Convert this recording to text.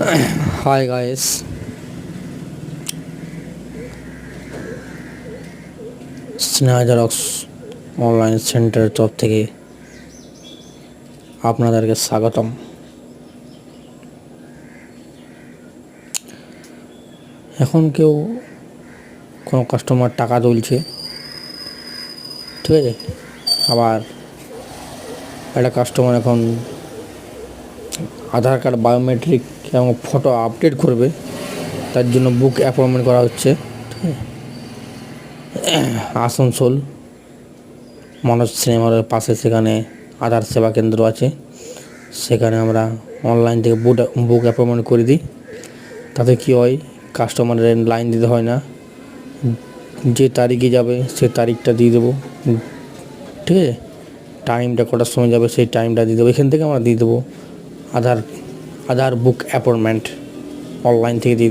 Hi guys, Sneha xerox online centre তরফ থেকে আপনাদেরকে স্বাগতম। এখন কেউ কোনো কাস্টমার টাকা তুলছে, ঠিক আছে, আবার একটা কাস্টমার এখন আধার কার্ড বায়োমেট্রিক এবং ফটো আপডেট করবে, তার জন্য বুক অ্যাপয়েন্টমেন্ট করা হচ্ছে। ঠিক আছে, আসানসোল মনোজ সিনেমার পাশে সেখানে আধার সেবা কেন্দ্র আছে, সেখানে আমরা অনলাইন থেকে বুক অ্যাপয়েন্টমেন্ট করে দিই। তাতে কী হয়, কাস্টমারের লাইন দিতে হয় না, যে তারিখে যাবে সেই তারিখটা দিয়ে দেবো, ঠিক আছে, টাইমটা কটার সময় যাবে সেই টাইমটা দিয়ে দেবো, এখান থেকে আমরা দিয়ে দেবো। আধার বুক অ্যাপয়েন্টমেন্ট অনলাইন থেকে দিয়ে